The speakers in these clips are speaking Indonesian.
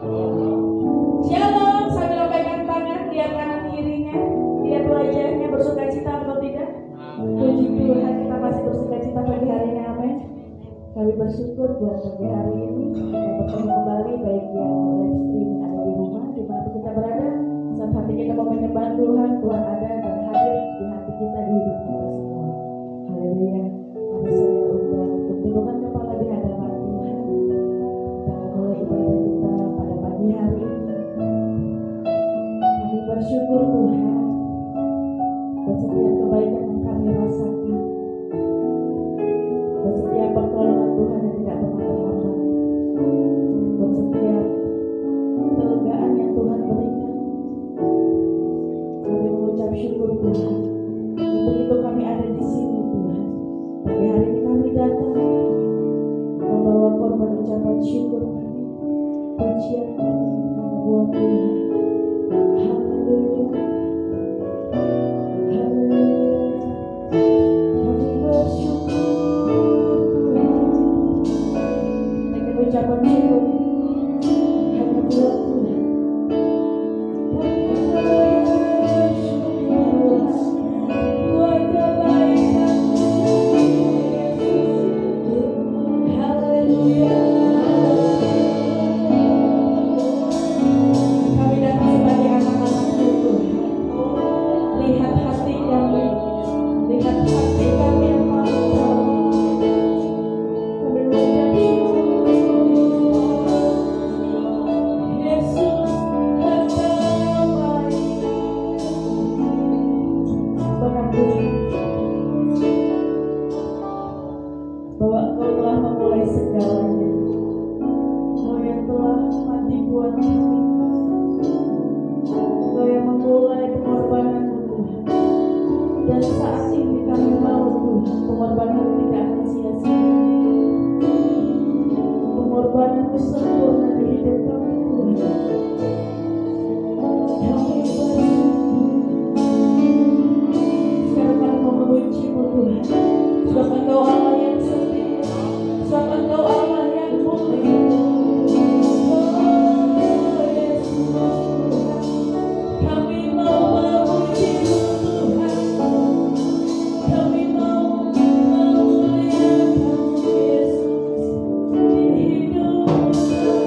Shalom, sambil lambaikan tangan, lihat kanan kirinya, lihat wajahnya, bersukacita atau tidak? Puji Tuhan, kita masih bersukacita pagi hari ini, amin. Kami bersyukur buat pagi hari ini dapat bertemu kembali, baik yang live stream ada di rumah, dimanapun kita berada. Saat hati kita mau menyembah Tuhan, Tuhan ada dan hadir di hati kita, di hidup kita semua. Haleluya. Mari saya undang untuk tundukkan kepala di hadapan Tuhan. Kita mulai ibadah kita pada pagi hari ini. Kami bersyukur Tuhan buat setiap kebaikan yang kami rasakan, buat setiap pertolongan Tuhan yang tidak pernah terlambat, buat setiap kelegaan yang Tuhan berikan. Kami mengucap syukur Tuhan. Untuk itu kami ada di sini Tuhan. Pagi hari ini kami datang membawa korban ucapan syukur kami, pujian kami buat Tuhan. Haleluya. Ucapan syukur hanya buat Tuhan. Kami bersyukur buat kebaikan-Mu, haleluya. Kami datang sebagai anak-anak-Mu Tuhan. Lihat hati kami, lihat hati kami yang malu. Kami mengucap syukur. Bahwa Engkau telah memulai segalanya, Engkau yang telah mati buat kami, Engkau yang memulai pengorbanan-Mu Tuhan. Dan saat ini kami mau Tuhan, pengorbanan-Mu tidak akan sia-sia. Pengorbanan-Mu sempurna di hidup kami Tuhan. Kami bersyukur. Sekarang kami mau memuji-Mu Tuhan, sebab Engkau Allah yang setia, sebab Engkau Allah yang mulia. Oh Yesus, kami mau memuji-Mu Tuhan, kami mau memuliakan Yesus di hidup kami.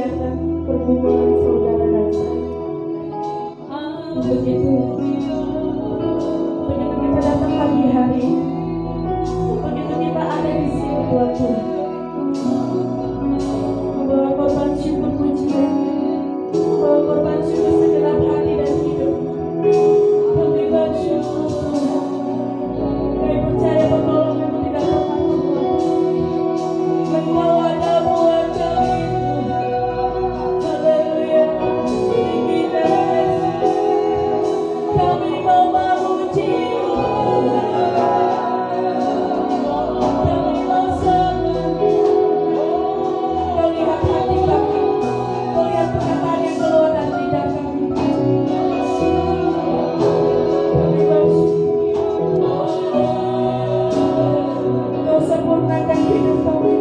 membahagiakan pergumulan saudara dan saya. Begitu kita datang pagi hari ini, begitu kita ada di sini buat Tuhan, membawa korban syukur pujian, membawa korban syukur segenap hati dan hidup. Kami bersyukur Tuhan, kami percaya pertolongan-Mu tidak pernah membuat Engkau ada buat kami Tuhan. Haleluya. Kami mau memuji-Mu, kami mau senang. Kau lihat hati kami, Kau lihat perkataan yang keluar dari lidah kami. Kami bersyukur. Kau sempurnakan hidup kami,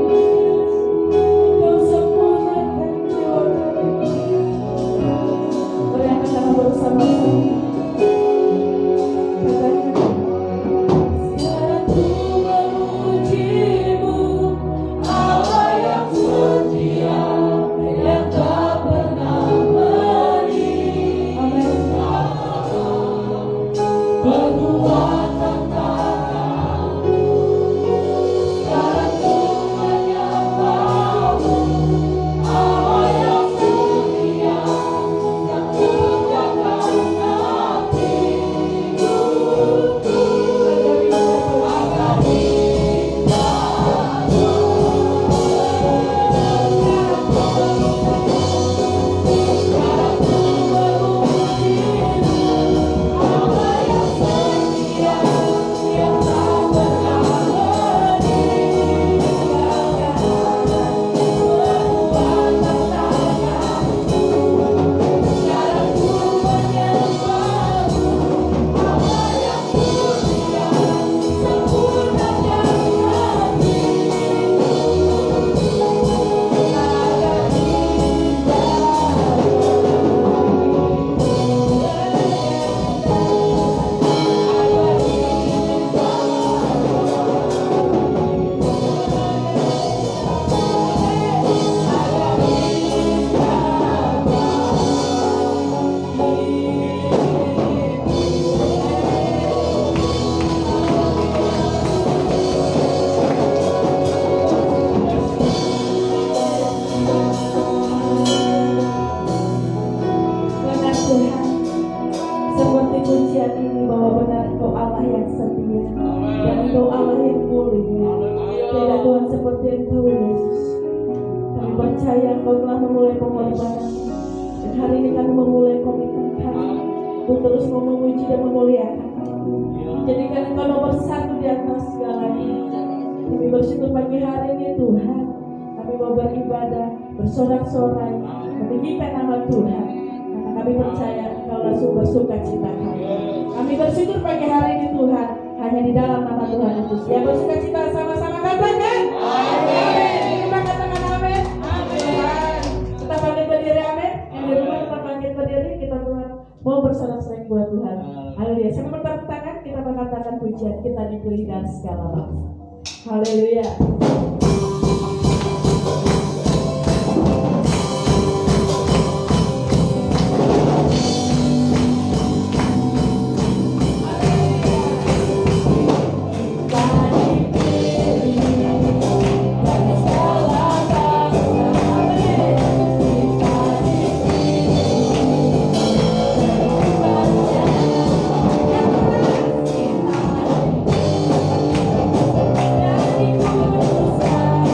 Kau sempurnakan jiwa kami. Mari angkat tangan bersama-sama. Bersorak-sorai meninggikan nama Tuhan, karena kami percaya Engkaulah sumber sukacita kami. Kami bersyukur pagi hari ini Tuhan, hanya di dalam nama Tuhan Yesus. Ya, bersukacita sama-sama katakan amin. Kita katakan amin. Amin. Kita bangkit berdiri, amin. Yang di rumah kita bangkit berdiri, kita Tuhan mau bersorak-sorai buat Tuhan. Haleluya. Sambil bertepuk tangan, kita mengatakan pujian kita dipilih dari segala bangsa. Haleluya. Ku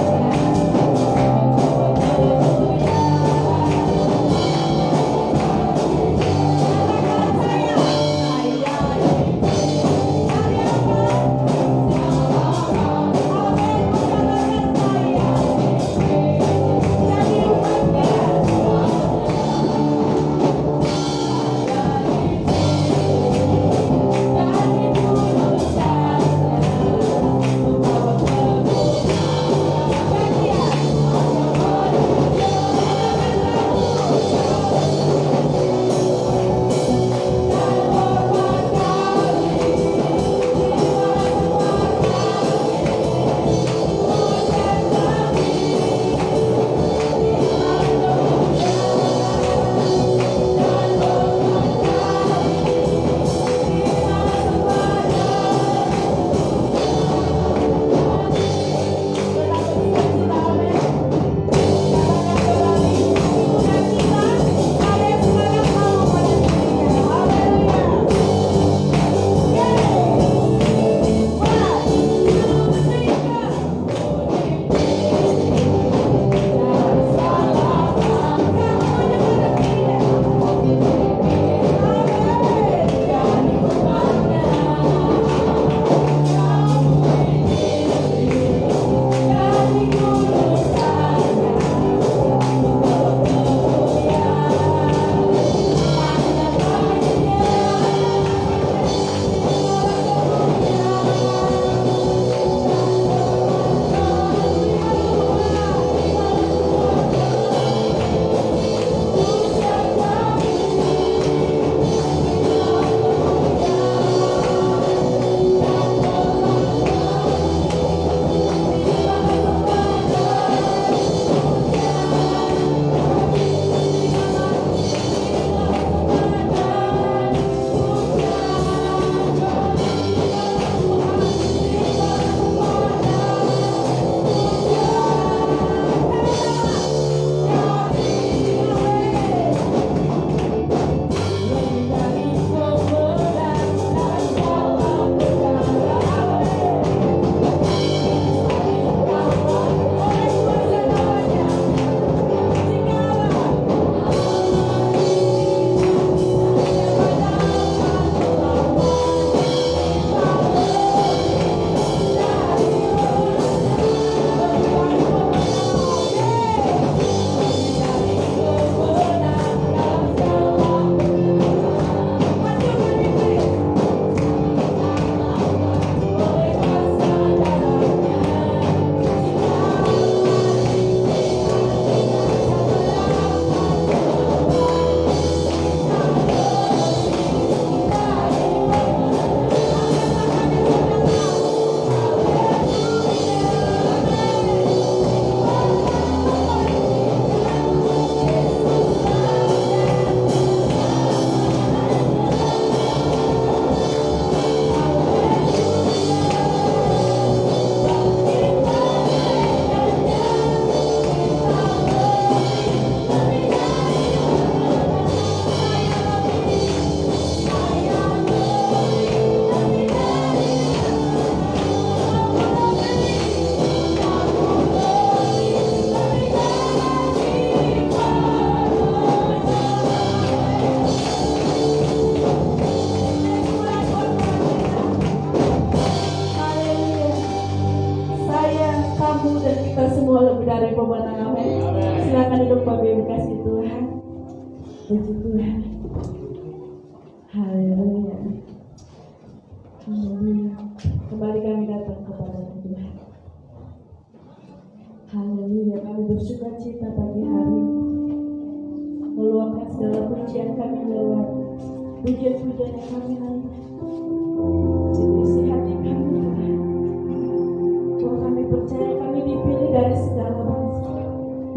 kamu dan kita semua lebih dari pemenang. Amin. Silakan duduk Bapak Ibu kasih Tuhan. Puji Tuhan. Haleluya. Haleluya. Kembali kami datang kepada Tuhan. Haleluya. Kami bersuka cita pagi hari ini, meluapkan segala pujian kami lewat pujian-pujian yang kami naikkan. Isi hati kami Tuhan. Tuhan, kami percaya kami dipilih dari segala bangsa.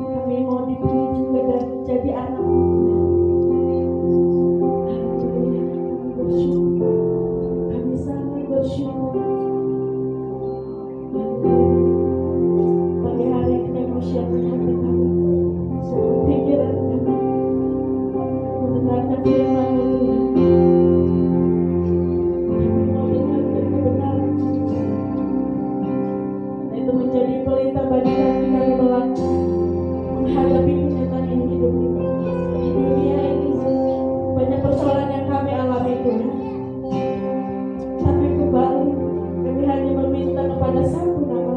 Kami mau dipilih juga dan jadi anak-Mu. Haleluya. Kami bersyukur. Kami sangat bersyukur. Haleluya. Pagi hari ini kami mau siapkan hati kami, siapkan pikiran kami, mendengarkan firman-Mu Tuhan. Kami mau dengarkan kebenaran itu menjadi pelita bagi kami melangkah menghadapi kenyataan ini hidup kita. Di dunia ini banyak persoalan yang kami alami Tuhan, tapi kembali kami hanya meminta kepada satu nama,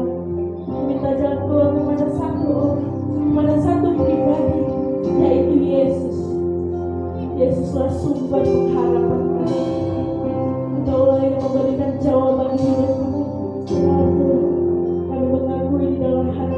meminta jalan keluar kepada satu orang, kepada satu pribadi, yaitu Yesus. Yesuslah sumber pengharapan kami. Engkaulah yang memberikan jawaban hidup kami. Ya Tuhan, kami mengakui di dalam hati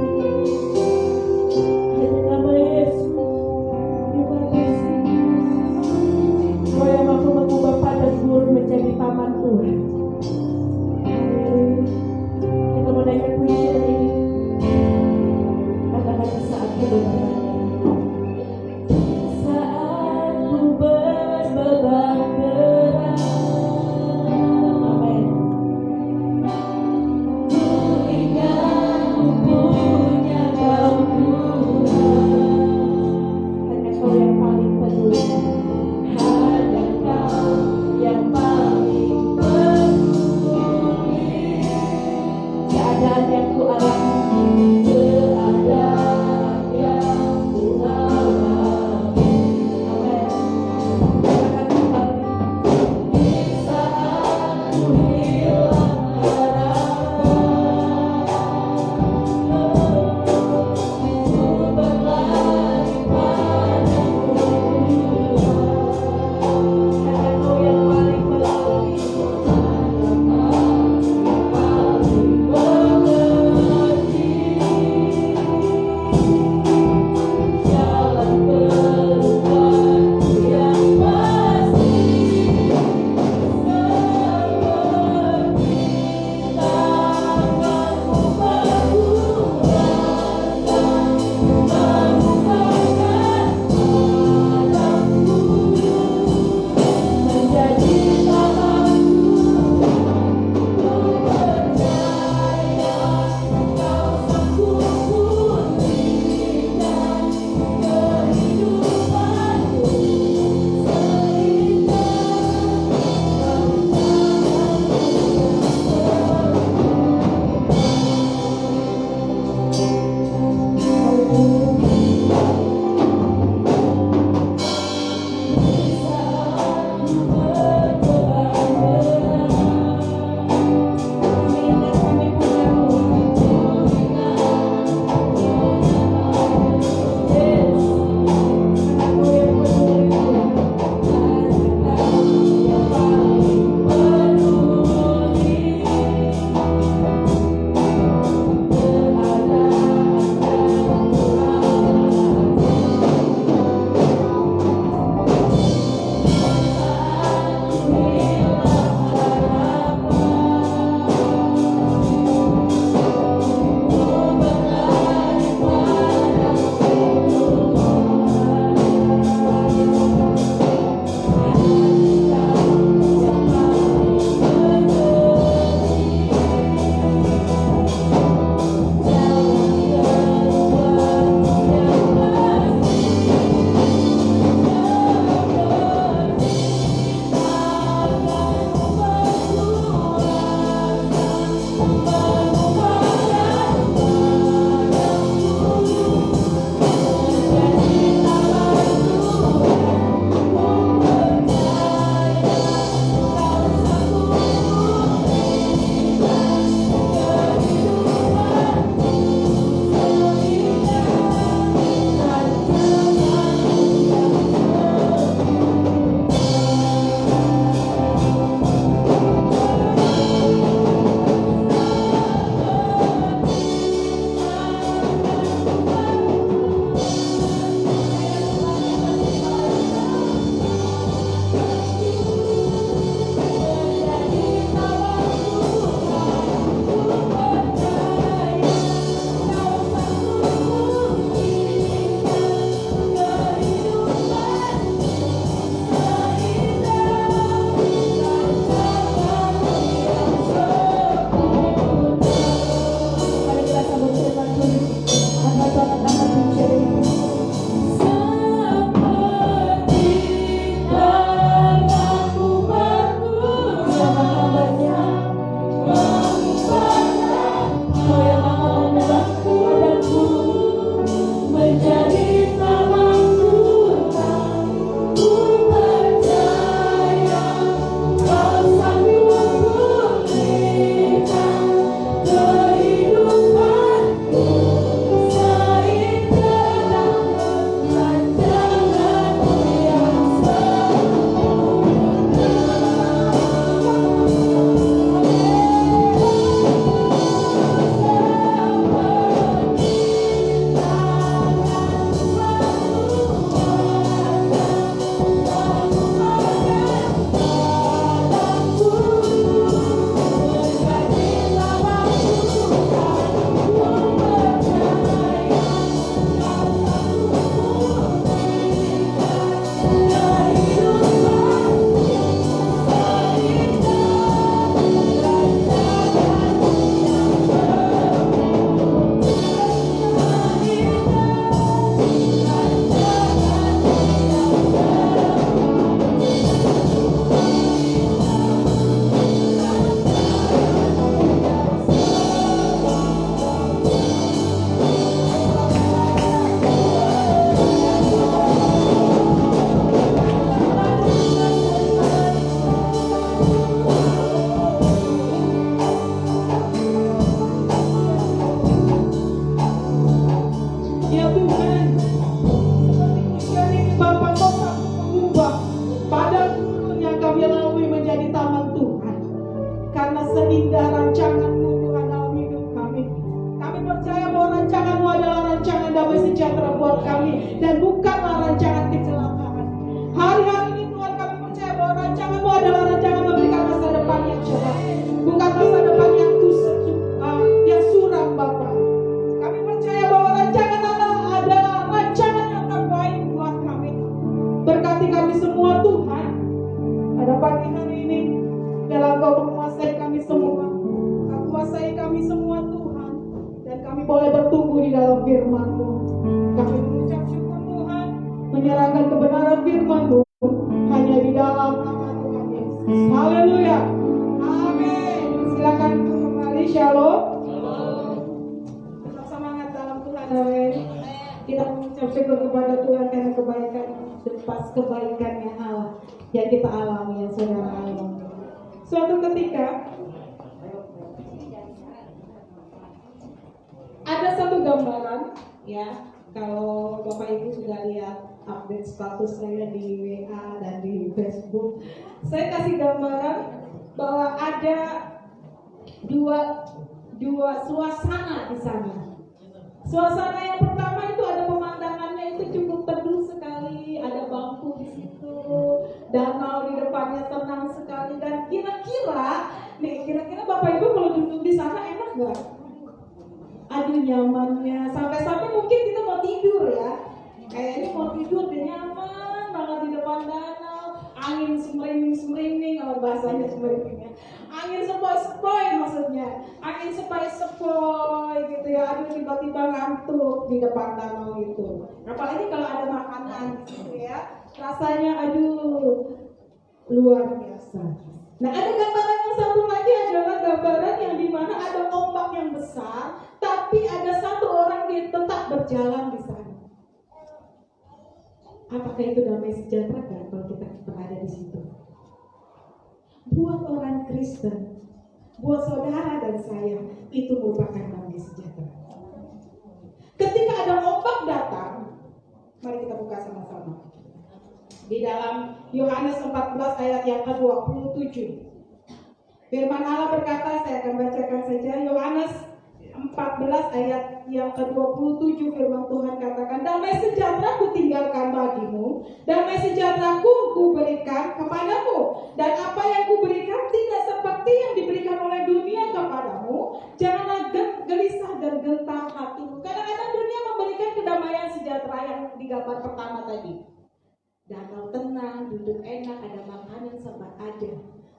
buat kami dan bukanlah rancangan kecelakaan. Hari-hari ini Tuhan kami percaya bahwa rancangan-Mu adalah rancangan memberikan masa depan yang cerah, bukan masa depan yang yang suram Bapa. Kami percaya bahwa rancangan adalah rancangan yang terbaik buat kami. Berkati kami semua Tuhan. Pada pagi hari ini, dalam Kau menguasai kami semua, Kau kuasai kami semua Tuhan, dan kami boleh bertumbuh di dalam firman-Mu. Kami mengucap syukur Tuhan, menyerahkan kebenaran firman-Mu hanya di dalam nama Tuhan Yesus. Haleluya. Amin. Silakan kembali. Shalom. Tetap semangat dalam Tuhan. Amin. Kita mengucap syukur kepada Tuhan karena kebaikan lepas kebaikannya Allah yang kita alami, yang saudara alami. Suatu ketika ada satu gambaran, ya, kalau Bapak Ibu sudah lihat update status saya di WA dan di Facebook, saya kasih gambaran bahwa ada dua suasana di sana. Suasana yang pertama itu ada pemandangannya itu cukup teduh sekali, ada bangku di situ, danau di depannya tenang sekali, dan kira-kira Bapak Ibu kalau duduk di sana enak nggak? Aduh nyamannya, sampai-sampai mungkin kita mau tidur ya, kayaknya mau tidur dan nyaman banget di depan danau, angin semering-semering, kalau bahasanya semeringnya, angin sepoi-sepoi maksudnya, angin sepoi-sepoi gitu ya, aduh tiba-tiba ngantuk di depan danau itu, apalagi kalau ada makanan gitu ya, rasanya aduh luar biasa. Nah ada gambaran yang satu lagi adalah gambaran yang dimana ada ombak yang besar, tapi ada satu orang yang tetap berjalan di sana. Apakah itu damai sejahtera kan kalau kita berada di situ? Buat orang Kristen, buat saudara dan saya, itu merupakan damai sejahtera. Ketika ada ombak datang, mari kita buka sama-sama. Di dalam Yohanes 14 ayat yang ke-27. Firman Allah berkata, saya akan bacakan saja. Yohanes 14 ayat yang ke-27, firman Tuhan katakan, damai sejahtera ku tinggalkan bagimu, damai sejahtera ku berikan kepadamu, dan apa yang ku berikan tidak seperti yang diberikan oleh dunia kepadamu. Janganlah gelisah dan gentar hatimu. Kadang-kadang dunia memberikan kedamaian sejahtera yang digambar pertama tadi. Danau tenang, duduk enak, ada makanan serba ada.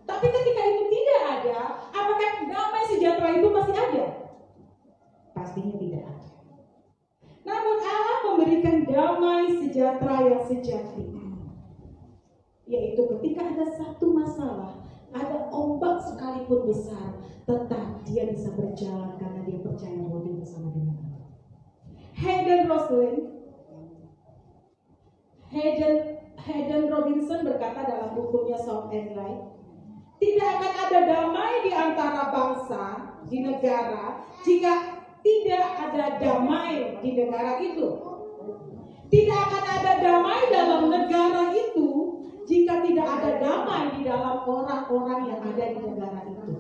Tapi ketika itu tidak ada, apakah damai sejahtera itu masih ada? Pastinya tidak ada. Namun Allah memberikan damai sejahtera yang sejati, yaitu ketika ada satu masalah, ada ombak sekalipun besar, tetap dia bisa berjalan karena dia percaya bahwa dia bersama dengan Allah. Hayden Robinson berkata dalam bukunya Salt and Light, tidak akan ada damai di antara bangsa, di negara, jika tidak ada damai di negara itu. Tidak akan ada damai dalam negara itu jika tidak ada damai di dalam orang-orang yang ada di negara itu.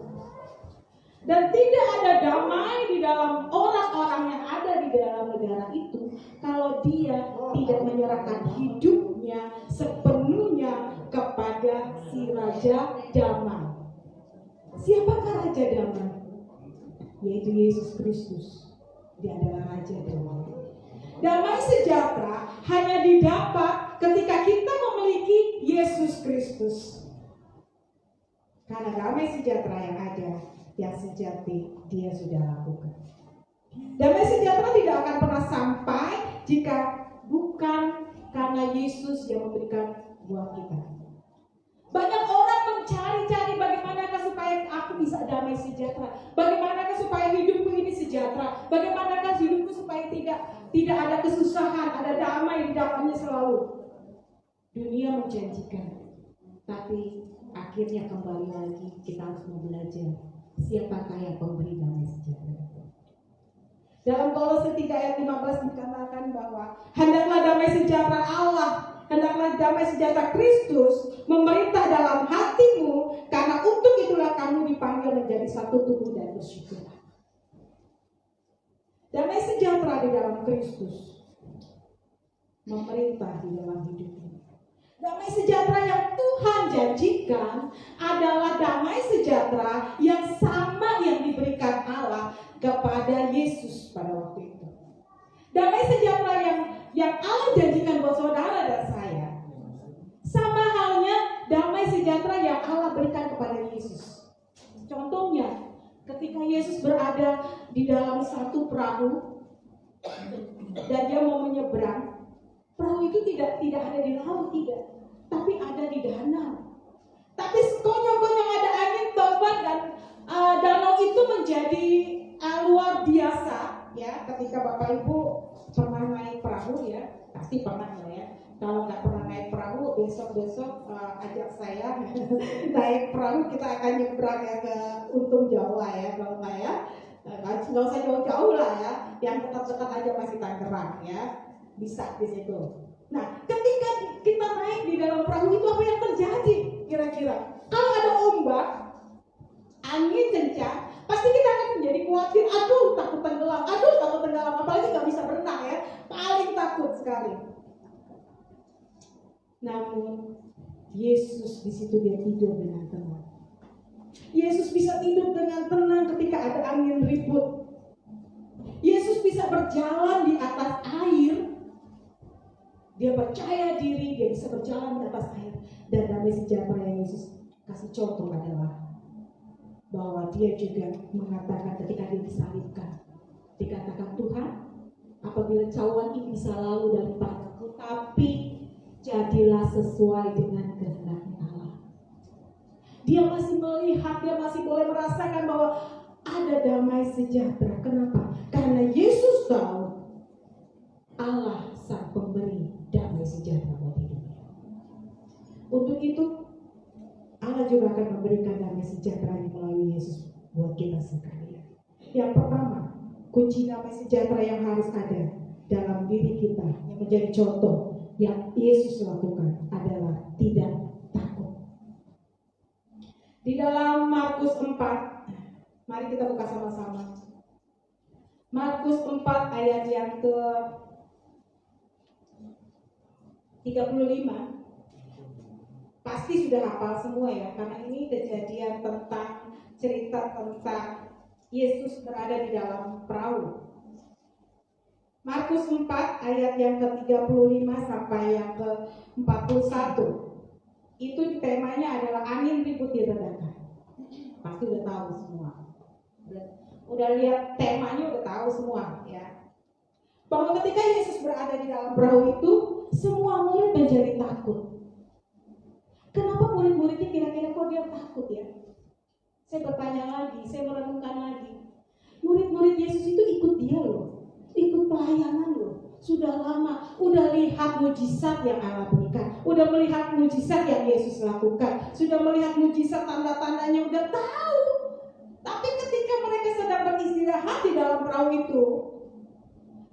Dan tidak ada damai di dalam orang-orang yang ada di dalam negara itu kalau dia tidak menyerahkan hidupnya sepenuhnya kepada si Raja Damai. Siapakah Raja Damai? Yaitu Yesus Kristus. Dia adalah Raja Damai. Damai sejahtera hanya didapat ketika kita memiliki Yesus Kristus. Karena damai sejahtera yang ada, yang sejati, dia sudah lakukan. Damai sejahtera tidak akan pernah sampai jika bukan karena Yesus yang memberikan buat kita. Banyak orang mencari-cari bagaimanakah supaya aku bisa damai sejahtera, bagaimanakah supaya hidupku ini sejahtera, bagaimanakah hidupku supaya tidak ada kesusahan, ada damai di dalamnya selalu. Dunia menjanjikan, tapi akhirnya kembali lagi kita harus belajar siapakah yang pemberi damai sejahtera. Dalam Kolose 3 ayat 15 dikatakan bahwa hendaklah damai sejahtera Allah, hendaklah damai sejahtera Kristus memerintah dalam hatimu, karena untuk itulah kamu dipanggil menjadi satu tubuh dan bersyukurlah. Damai sejahtera di dalam Kristus memerintah di dalam hidupnya. Damai sejahtera yang Tuhan janjikan adalah damai sejahtera yang sama yang diberikan Allah kepada Yesus pada waktu itu. Damai sejahtera yang Allah janjikan buat saudara dan saya, sama halnya damai sejahtera yang Allah berikan kepada Yesus. Contohnya, ketika Yesus berada di dalam satu perahu dan dia mau menyeberang, perahu itu tidak ada di laut, tidak, tapi ada di danau. Tapi sekonyong-konyong ada angin tobat dan danau itu menjadi luar biasa. Ya, ketika Bapak Ibu pernah naik perahu ya, pasti pernah lah ya. Kalau nggak pernah naik perahu, besok ajak saya naik perahu, kita akan nyebrang ya ke Untung Jawa ya, kalau nggak ya. Nggak usah jauh-jauh lah ya, yang dekat-dekat aja masih Tangerang ya, bisa di situ. Nah, ketika kita naik di dalam perahu itu apa yang terjadi kira-kira? Kalau ada ombak, angin kencang, pasti kita akan menjadi khawatir. Aduh, takut tenggelam. Apalagi nggak bisa berenang ya, paling takut sekali. Namun Yesus di situ dia tidur dengan tenang. Yesus bisa tidur dengan tenang ketika ada angin ribut. Yesus bisa berjalan di atas air. Dia percaya diri, dia bisa berjalan di atas air. Dan damai sejahtera yang Yesus kasih contoh adalah bahwa dia juga mengatakan ketika dia disalibkan, dikatakan, Tuhan, apabila cawan ini bisa lalu daripadaku, tapi jadilah sesuai dengan kehendak Allah. Dia masih melihat, dia masih boleh merasakan bahwa ada damai sejahtera. Kenapa? Karena Yesus tahu Allah sang pemberi damai sejahtera buat hidupnya. Untuk itu Allah juga akan memberikan damai sejahtera melalui Yesus buat kita sekalian. Yang pertama, kunci damai sejahtera yang harus ada dalam diri kita yang menjadi contoh yang Yesus lakukan adalah tidak takut. Di dalam Markus 4, mari kita buka sama-sama. Markus 4 ayat yang ke 35. Pasti sudah hafal semua ya, karena ini kejadian tentang cerita tentang Yesus berada di dalam perahu. Markus 4 ayat yang ke-35 sampai yang ke-41. Itu temanya adalah angin ribut diredakan. Pasti udah tahu semua. Udah lihat temanya, udah tahu semua ya. Bahwa ketika Yesus berada di dalam perahu itu, semua murid menjadi takut. Kenapa murid-muridnya kira-kira kok dia takut ya? Saya bertanya lagi, saya merenungkan lagi. Murid-murid Yesus itu ikut dia loh, ikut pelayanan loh. Sudah lama, udah lihat mujizat yang Allah berikan, udah melihat mujizat yang Yesus lakukan, sudah melihat mujizat tanda-tandanya, udah tahu. Tapi ketika mereka sedang beristirahat di dalam perahu itu,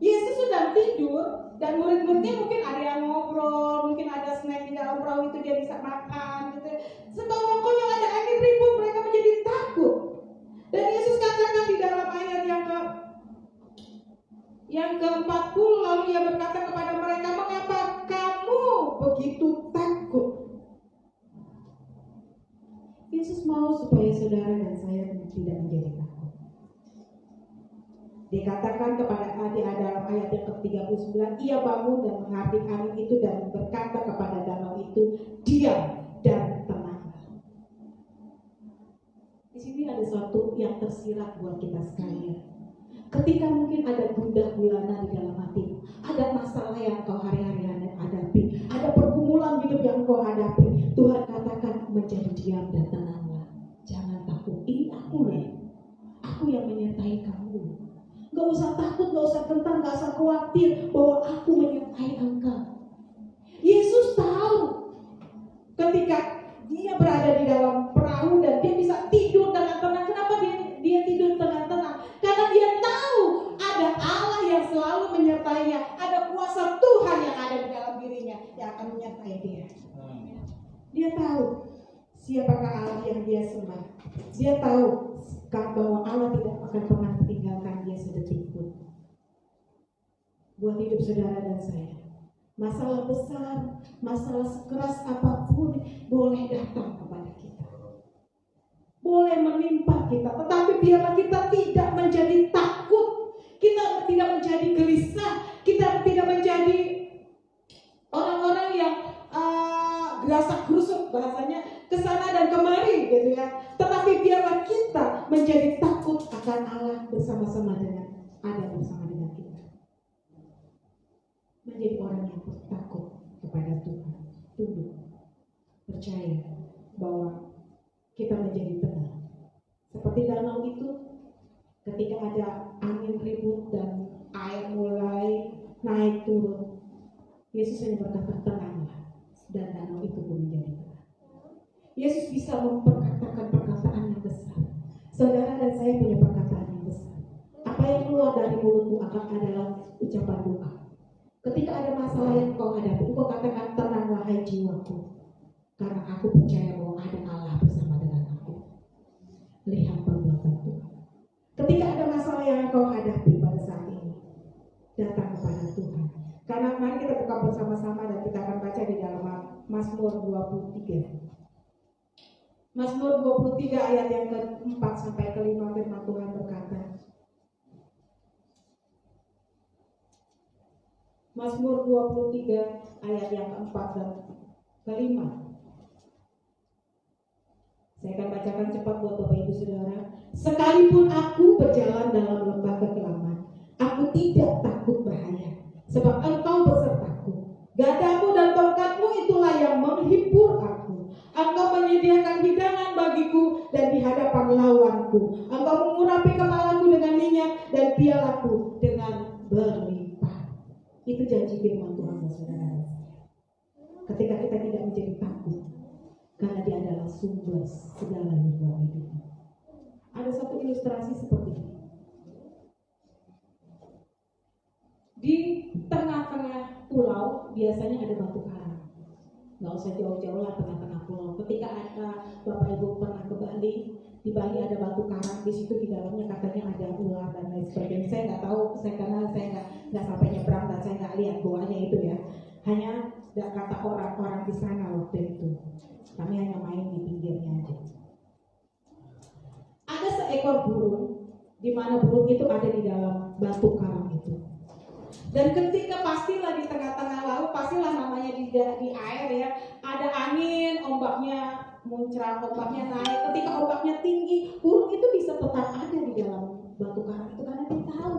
Yesus sedang tidur. Dan murid-muridnya mungkin ada yang ngobrol, mungkin ada snack di dalam perahu itu, dia bisa makan gitu. Sekonyong-konyong ada angin ribut, mereka menjadi takut. Dan Yesus katakan di dalam ayat yang ke-40, lalu ia berkata kepada mereka, mengapa kamu begitu takut? Yesus mau supaya saudara dan saya tidak menjadi takut. Dikatakan kepada dalam ayat yang ke-39, ia bangun dan menghardik angin itu dan berkata kepada danau itu, diam dan tenanglah. Di sini ada sesuatu yang tersirat buat kita sekalian. Ketika mungkin ada gundah gulana di dalam hati, ada masalah yang kau hari-hari hadapi, ada pergumulan hidup yang kau hadapi, Tuhan katakan menjadi diam dan tenanglah. Jangan takut, ini aku yang menyertai kamu. Gak usah takut, gak usah gentar, gak usah khawatir bahwa aku menyertai engkau. Yesus tahu ketika dia berada di dalam perahu dan dia bisa tidur dengan tenang. Kenapa dia tidur dengan tenang? Karena dia tahu ada Allah yang selalu menyertainya. Ada kuasa Tuhan yang ada di dalam dirinya yang akan menyertai dia. Dia tahu siapakah Allah yang dia sembah. Dia tahu bahwa Allah tidak akan pernah meninggalkan dia sedetik pun. Buat hidup saudara dan saya, Masalah besar, masalah sekeras apapun boleh datang kepada kita. Boleh menimpa kita, tetapi biarlah kita tidak menjadi takut. Kita tidak menjadi gelisah. Kita tidak menjadi orang-orang yang gerasak gerusuk, bahasanya kesana dan kemari gitu ya. Tetapi biarlah kita menjadi takut akan Allah bersama-sama dengan kita. Menjadi orang yang takut kepada Tuhan, tunduk, percaya bahwa kita menjadi tenang. Seperti danau itu, ketika ada angin ribut dan air mulai naik turun, Yesus hanya berkata, tenanglah, dan danau itu pun menjadi tenang. Yesus bisa memperkatakan perkataan yang besar. Saudara dan saya punya perkataan yang besar. Apa yang keluar dari mulutmu akan adalah ucapan doa. Ketika ada masalah yang kau hadapi, kau katakan, tenanglah hai jiwaku, karena aku percaya bahwa ada Allah bersama dengan aku. Lihat perbuatan Tuhan. Ketika ada masalah yang kau hadapi pada saat ini, datang kepada Tuhan. Karena mari kita buka bersama-sama dan kita akan baca di dalam Mazmur 23. Mazmur 23 ayat yang ke-4 sampai ke-5, firman Tuhan berkata, Mazmur 23 ayat yang ke-4 dan ke-5. Saya akan bacakan cepat buat Bapak Ibu Saudara. Sekalipun aku berjalan dalam lembah kekelaman, aku tidak takut bahaya, sebab Engkau besertaku. Gadamu dan tongkatmu itulah yang menghibur aku. Engkau menyediakan hidangan bagiku dan di hadapan lawanku. Engkau mengurapi kepalaku dengan minyak dan pialaku dengan berlimpah. Itu janji firman Tuhan, saudara. Ketika kita tidak menjadi takut, karena Dia adalah sumber segalanya buat hidup. Ada satu ilustrasi seperti ini. Di tengah-tengah pulau biasanya ada batu karang. Nggak usah jauh-jauh lah, tengah-tengah pulau. Ketika ada Bapak Ibu pernah ke Bali, di Bali ada batu karang. Di situ di dalamnya katanya ada ular dan lain sebagainya. Saya nggak tahu, karena saya nggak sampai nyebrang dan saya nggak lihat goanya itu ya. Hanya kata orang-orang di sana waktu itu. Kami hanya main di pinggirnya aja. Ada seekor burung, di mana burung itu ada di dalam batu karang itu. Dan ketika pastilah di tengah-tengah laut, pastilah namanya di air ya, ada angin, ombaknya muncrat, ombaknya naik. Ketika ombaknya tinggi, burung itu bisa tetap ada di dalam batu karang itu karena dia tahu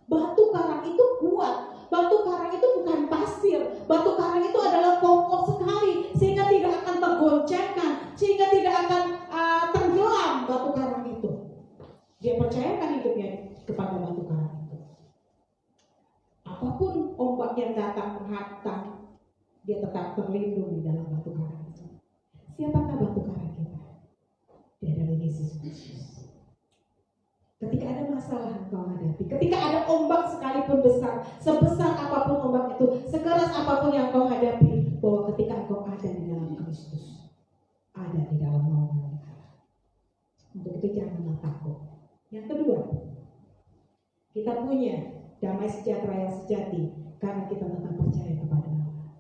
batu karang itu kuat. Batu karang itu bukan pasir. Batu karang itu adalah kokoh sekali sehingga tidak akan tergoncangkan, sehingga tidak akan tenggelam batu karang itu. Dia percayakan hidupnya kepada batu karang itu. Apapun ombak yang datang menghantam, dia tetap terlindung di dalam batu karang itu. Siapakah batu karang kita? Dia adalah Yesus Kristus. Ketika ada masalah engkau hadapi, ketika ada ombak sekalipun besar, sebesar apapun ombak itu, sekeras apapun yang kau hadapi, bahwa ketika engkau ada di dalam Kristus, ada di dalam naungan Allah. Untuk itu janganlah takut. Yang kedua, kita punya damai sejahtera yang sejati karena kita tetap percaya kepada Allah.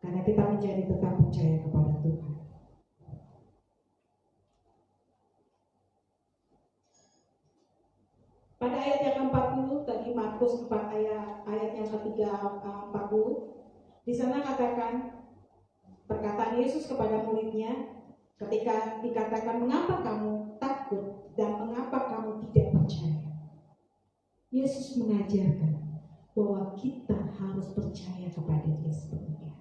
Karena kita menjadi tetap percaya kepada Tuhan. Pada ayat yang ke-40 tadi Markus 4 ayat yang ke-40, di sana katakan perkataan Yesus kepada muridnya ketika dikatakan mengapa kamu takut dan mengapa kamu tidak percaya. Yesus mengajarkan bahwa kita harus percaya kepada Dia sepenuhnya.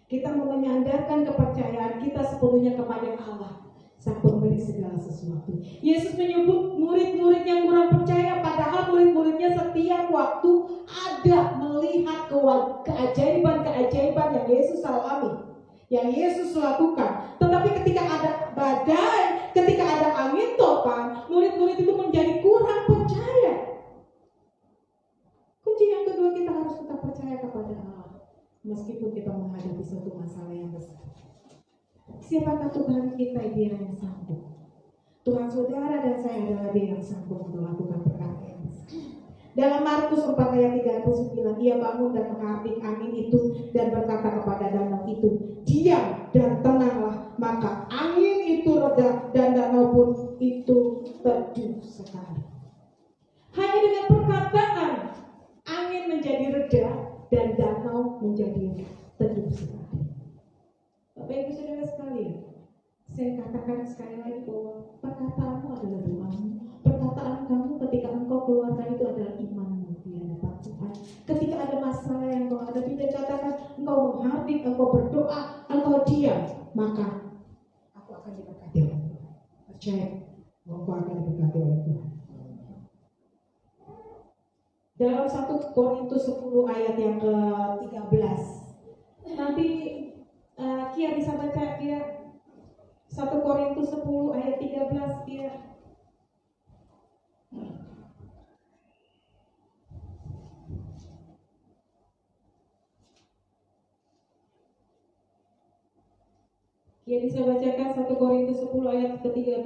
Kita mau menyandarkan kepercayaan kita sepenuhnya kepada Allah, Sang Pemberi segala sesuatu. Yesus menyebut murid-murid yang kurang percaya, padahal murid-muridnya setiap waktu ada melihat keajaiban-keajaiban yang Yesus alami, yang Yesus lakukan. Tetapi ketika ada badai, ketika ada angin topan, murid-murid itu menjadi kurang percaya. Kunci yang kedua, kita harus tetap percaya kepada Allah meskipun kita menghadapi suatu masalah yang besar. Siapakah Tuhan kita? Dia yang sanggup. Tuhan saudara dan saya adalah Dia yang sanggup untuk melakukan perkara yang besar. Dalam Markus 4 ayat 39, ia bangun dan menghardik angin itu dan berkata kepada danau itu, diam dan tenanglah. Maka angin itu reda dan danau pun itu teduh sekali. Hanya dengan perkataan angin menjadi reda dan danau menjadi teduh sekali. Bapak Ibu Saudara sekalian, saya katakan sekali lagi bahwa perkataanmu adalah doamu. Perkataan kamu ketika engkau keluarkan itu adalah imanmu di hadapan Tuhan. Ketika ada masalah yang engkau hadapi dan katakan engkau menghardik, engkau berdoa, engkau diam, maka aku akan diberkati oleh Tuhan. Percaya bahwa engkau akan diberkati oleh Tuhan. Dalam 1 Korintus 10 ayat yang ke-13. Nanti Kia bisa baca Kia 1 Korintus 10 ayat 13 Kia. Kia bisa bacakan 1 Korintus 10 ayat ke-13.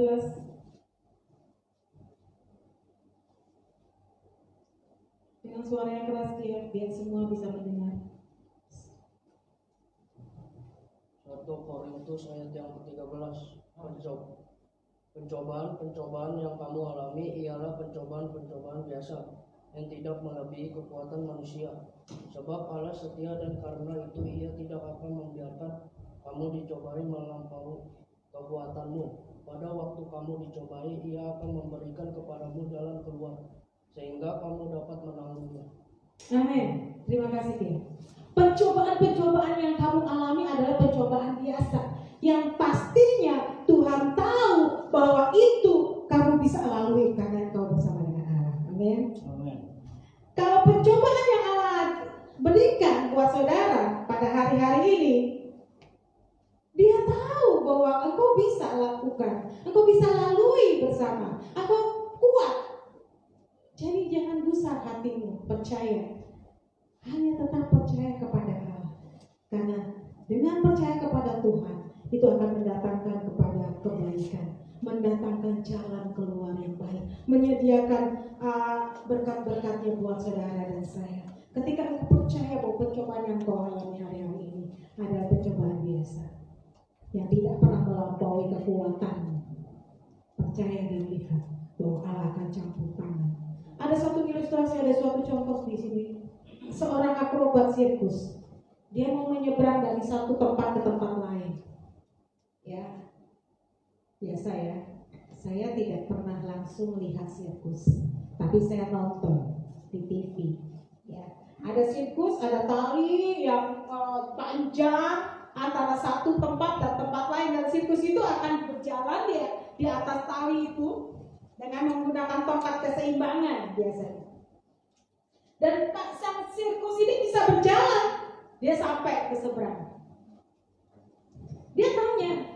Dengan suara yang keras Kia, biar semua bisa mendengar. 1 Korintus ayat yang ke-13. Pencobaan yang kamu alami ialah pencobaan biasa yang tidak melebihi kekuatan manusia. Sebab Allah setia dan karena itu ia tidak akan membiarkan kamu dicobai melampaui kekuatanmu. Pada waktu kamu dicobai, ia akan memberikan kepadamu jalan keluar sehingga kamu dapat menanggungnya. Amin. Terima kasih Kia. Pencobaan-pencobaan yang kamu alami adalah pencobaan biasa yang pastinya Tuhan tahu bahwa itu kamu bisa lalui karena engkau bersama dengan Allah. Amin. Kalau pencobaan yang Allah berikan buat saudara pada hari-hari ini, dia tahu bahwa engkau bisa lakukan, engkau bisa lalui bersama, engkau kuat. Jadi jangan gusar hatimu, percaya. Hanya tetap percaya kepada Allah. Karena dengan percaya kepada Tuhan, itu akan mendatangkan kepada kebaikan, mendatangkan jalan keluar yang baik, menyediakan berkat-berkatnya buat saudara dan saya. Ketika engkau percaya bahwa pencobaan yang kau alami hari-hari ini adalah pencobaan biasa yang tidak pernah melampaui kekuatanmu, percaya dan lihat bahwa Allah akan campur tangan. Ada satu ilustrasi, ada suatu contoh di sini. Seorang akrobat sirkus, dia mau menyeberang dari satu tempat ke tempat lain. Ya, biasa ya. Saya tidak pernah langsung lihat sirkus, tapi saya nonton di TV. Ya, ada sirkus, ada tali yang panjang antara satu tempat dan tempat lain, dan sirkus itu akan berjalan di atas tali itu dengan menggunakan tongkat keseimbangan biasanya. Dan sang sirkus ini bisa berjalan, dia sampai ke seberang. Dia tanya,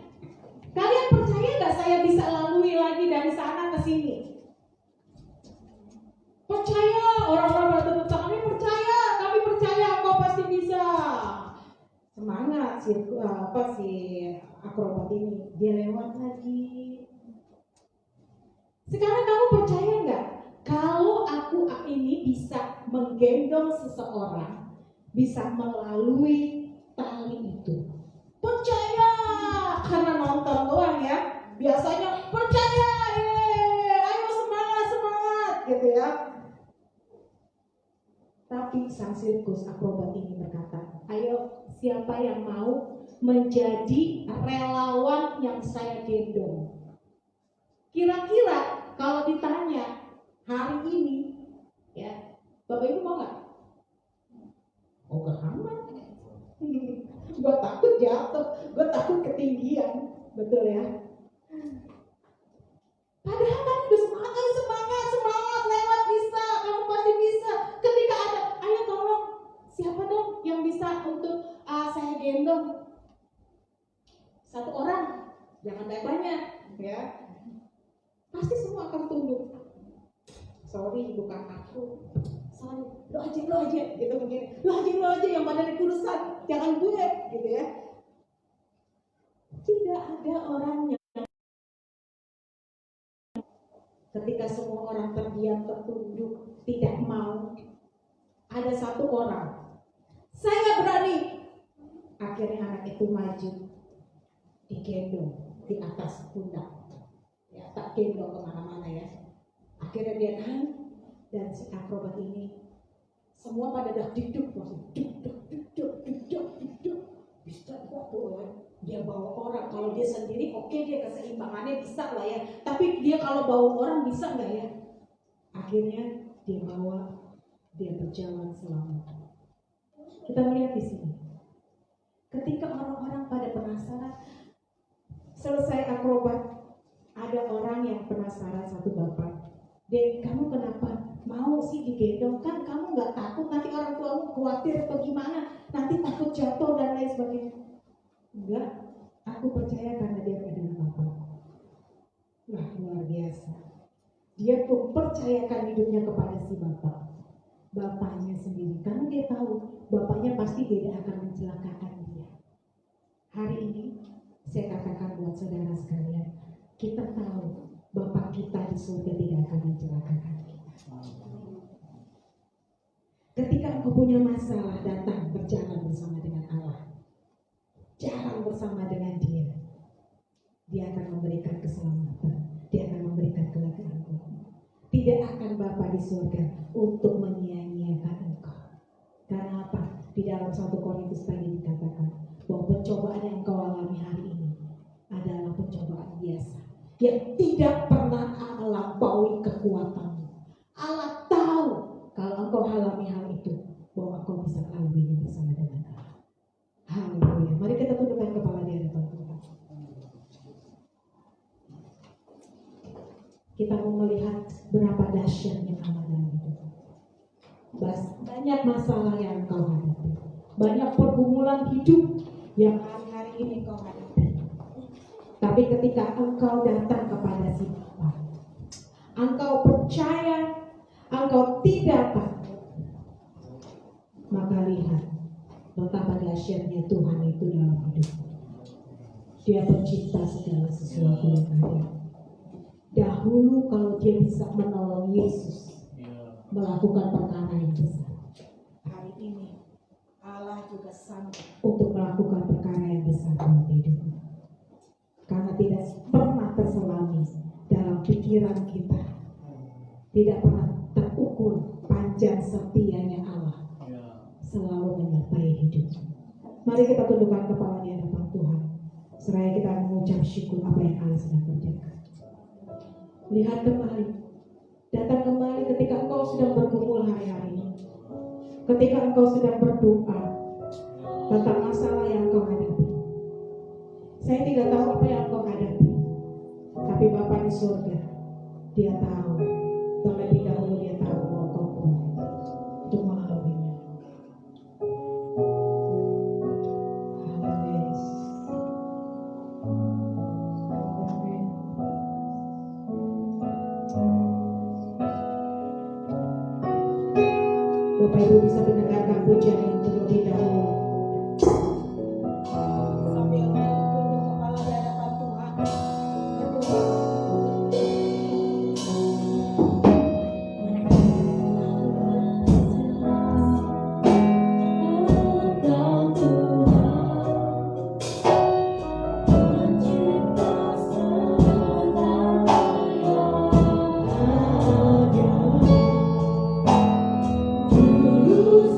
kalian percaya gak saya bisa lalui lagi dari sana ke sini? Percaya, orang-orang bertepuk tangan, kami percaya, kau pasti bisa. Semangat si akrobat ini, dia lewat lagi. Sekarang kamu percaya gak? Kalau aku ini bisa menggendong seseorang, bisa melalui tali itu. Percaya, karena nonton doang ya. Biasanya percaya, ayo semangat, gitu ya. Tapi sang sirkus akrobat ini berkata, ayo siapa yang mau menjadi relawan yang saya gendong? Kira-kira kalau ditanya hari ini, ya, Bapak Ibu mau nggak? Oh kehamat. Gue takut jatuh, gue takut ketinggian, betul ya? Padahal kan udah semangat, lewat bisa, kamu pasti bisa. Ketika ada, ayo tolong, siapa dong yang bisa untuk saya gendong? Satu orang, jangan banyak, ya. Pasti semua akan tunduk. Sorry, bukan aku. Sorry, lo aja, gitu mungkin. Lo aja yang badan kurusan, jangan gue, gitu ya. Tidak ada orang yang ketika semua orang terdiam, tertunduk, tidak mau. Ada satu orang, saya berani. Akhirnya anak itu maju, digendong di atas pundak. Ya, tak gendong kemana-mana ya. Akhirnya dia naik, dan si akrobat ini semua pada duduk, duduk. Bisa kok dia bawa orang. Kalau dia sendiri oke, dia keseimbangannya bisa lah ya. Tapi dia kalau bawa orang bisa nggak ya? Akhirnya dia bawa, dia berjalan selamat. Kita melihat di sini. Ketika orang-orang pada penasaran, selesai akrobat, ada orang yang penasaran, satu bapak. Dek, kamu kenapa mau sih digendong? Kan kamu nggak takut nanti orang tuamu khawatir atau gimana? Nanti takut jatuh dan lain sebagainya. Enggak, aku percaya karena dia adalah bapak. Wah, luar biasa. Dia pun percayakan hidupnya kepada si bapak. Bapaknya sendiri, karena dia tahu bapaknya pasti tidak akan mencelakakan dia. Hari ini saya katakan buat saudara sekalian, kita tahu Bapak kita di surga tidak akan mencelakakan kita. Ketika engkau punya masalah, datang berjalan bersama dengan Allah, jalan bersama dengan Dia. Dia akan memberikan keselamatan, Dia akan memberikan kelegaan. Tidak akan Bapa di surga untuk menyia-nyiakan engkau. Karena apa? Di dalam 1 Korintus tadi dikatakan bahwa pencobaan yang engkau alami hari ini adalah pencobaan biasa yang tidak pernah melampaui kekuatanmu. Allah tahu kalau engkau alami hal itu, bahwa engkau bisa melaluinya bersama dengan Allah. Haleluya. Mari kita tundukkan kepala di hadapan Tuhan. Kita mau melihat berapa dahsyatnya Allah dalam hidup. Banyak masalah yang engkau hadapi, banyak pergumulan hidup yang hari-hari ini engkau hadapi. Tapi ketika engkau datang kepada si Bapa, engkau percaya, engkau tidak takut, maka lihat betapa dahsyatnya Tuhan itu dalam hidup. Dia pencipta segala sesuatu yang ada. Dahulu kalau dia bisa menolong Yesus melakukan perkara yang besar, hari ini Allah juga sanggup untuk melakukan perkara yang besar dalam hidupmu. Karena tidak pernah terselami dalam pikiran kita, tidak pernah terukur panjang setianya Allah, selalu menyertai hidup. Mari kita tundukkan kepala di hadapan Tuhan, seraya kita mengucap syukur apa yang Allah sedang kerjakan. Lihat kembali, datang kembali ketika engkau sedang berkumpul hari-hari ini, ketika engkau sedang berdoa tentang masalah yang engkau hadapi. Saya tidak tahu apa yang engkau hadapi, tapi Bapa di surga, Dia tahu. Terlebih dahulu Dia tahu bahwa engkau kuat untuk melaluinya. Bapak Ibu bisa mendengarkan pujian yang terlebih dahulu. Sambil tunduk kepala di hadapan Tuhan, berdoa. Terus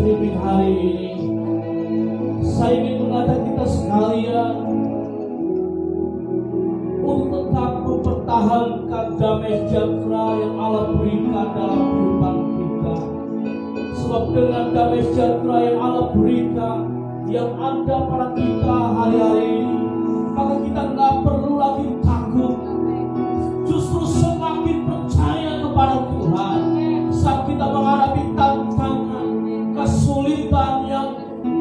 streaming hari ini, saya ingin mengajak kita sekalian untuk tetap mempertahankan damai sejahtera yang Allah berikan dalam kehidupan kita. Sebab dengan damai sejahtera yang Allah berikan, yang ada pada kita hari-hari ini, maka kita nggak perlu lagi takut. Justru semakin percaya kepada Tuhan saat kita menghadapi tantangan, kesulitan yang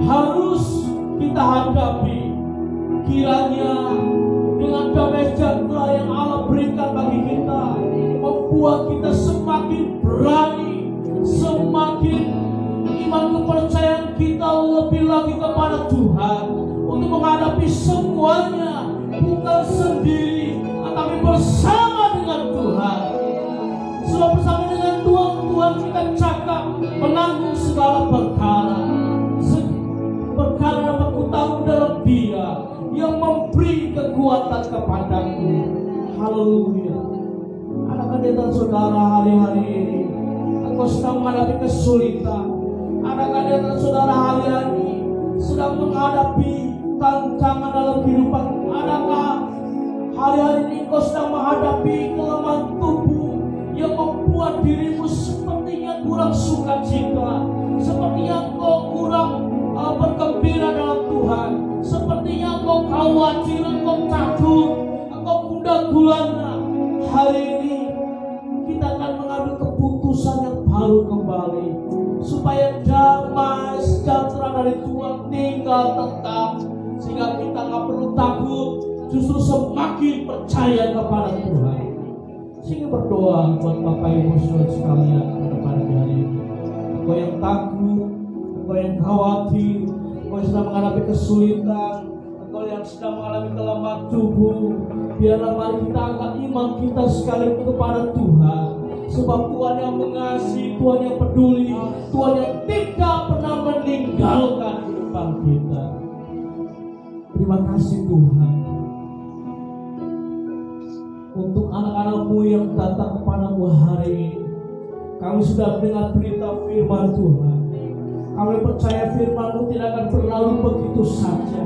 harus kita hadapi. Kiranya dengan damai sejahtera yang Allah berikan bagi kita membuat kita semakin berani, semakin iman kepercayaan kita lebih lagi kepada Tuhan untuk menghadapi semuanya, bukan sendiri tetapi bersama dengan Tuhan. Sebab bersama dengan Tuhan kita cakap menanggung segala perkara. Perkara dapat kutanggung dalam Dia yang memberi kekuatan kepadaku. Haleluya. Adakah dan saudara hari-hari ini engkau sedang menghadapi kesulitan? Adakah dan saudara hari-hari ini sedang menghadapi tantangan dalam kehidupan? Adakah hari-hari ini engkau sedang menghadapi kelemahan tubuh yang membuat dirimu sepertinya kurang sukacita, sepertinya engkau kurang bergembira dalam Tuhan, sepertinya engkau khawatir, engkau takut, engkau gundah gulana. Hari ini kita akan mengambil keputusan yang baru kembali, supaya damai sejahtera dari Tuhan tinggal tetap, sehingga kita nggak perlu takut, justru semakin percaya kepada Tuhan. Sehingga berdoa buat Bapak Ibu Saudara sekalian pada pagi hari ini. Engkau yang takut, engkau yang khawatir, engkau yang sedang menghadapi kesulitan, engkau yang sedang mengalami kelemahan tubuh, biarlah mari kita angkat iman kita sekali kepada Tuhan. Sebab Tuhan yang mengasihi, Tuhan yang peduli, Tuhan yang tidak pernah meninggalkan kehidupan kita. Terima kasih Tuhan untuk anak-anak-Mu yang datang kepadamu hari ini. Kami sudah mendengar berita firman Tuhan. Kami percaya firman-Mu tidak akan berlalu begitu saja.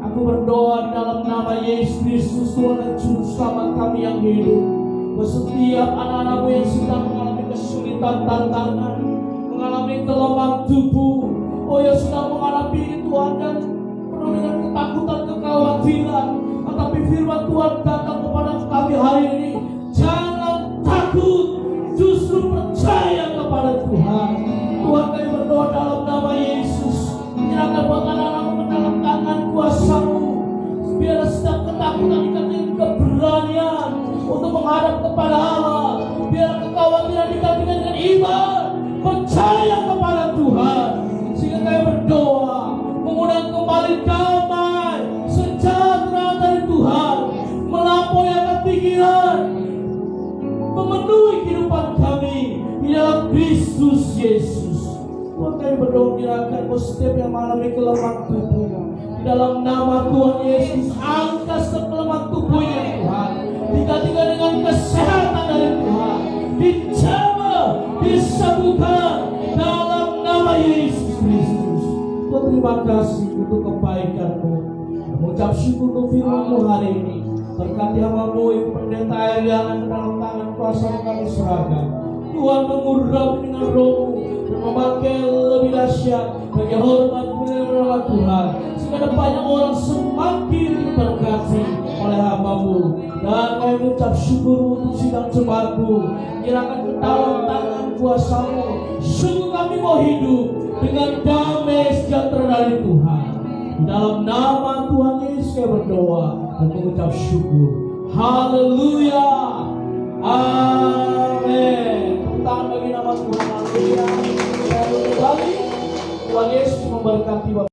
Aku berdoa di dalam nama Yesus Kristus, Tuhan dan Juru Selamat kami yang hidup, setiap anak-anak-Mu yang sedang mengalami kesulitan, tantangan, mengalami kelemahan tubuh, yang sedang menghadapi ini Tuhan, dan penuh dengan ketakutan, kekhawatiran, tetapi firman Tuhan datang kepada kami hari ini. Jangan takut, justru percaya kepada Tuhan. Tuhan, kami berdoa dalam nama Yesus, menyerahkan buat anak-anak-Mu ke dalam tangan kuasa-Mu. Biar setiap ketakutan diganti keberanian untuk menghadap kepada Allah. Biar kekhawatiran digantikan dengan iman, percaya kepada Tuhan. Sehingga kami berdoa mengundang kembali damai sejahtera dari Tuhan melampaui akan pikiran, memenuhi kehidupan kami di dalam Kristus Yesus. Tuhan, kami berdoa kiranya setiap yang mengalami kelemahan tubuh, di dalam nama Tuhan Yesus, angkat setiap kelemahan tubuhnya Tuhan, digantikan dengan kesehatan dari Tuhan, dijamah, disembuhkan dalam nama Yesus Kristus. Tuhan, terima kasih untuk kebaikan-Mu. Mengucap syukur untuk firman-Mu hari ini. Berkati hamba-Mu Ibu Pendeta Eliana ke dalam tangan kuasa kami serahkan. Tuhan, mengurapi dengan Roh-Mu dan memakai lebih dahsyat bagi hormat nama Tuhan, sehingga ada banyak orang semakin diberkati oleh hamba-Mu. Dan kami mengucap syukur untuk sidang jemaat-Mu, nyerahkan ke dalam tangan kuasa-Mu. Sungguh kami mau hidup dengan damai sejahtera dari Tuhan. Di dalam nama Tuhan Yesus kami berdoa dan mengucap syukur. Haleluya. Amin. Tepuk tangan bagi nama Tuhan. Haleluya. Tuhan Yesus memberkati Bapak.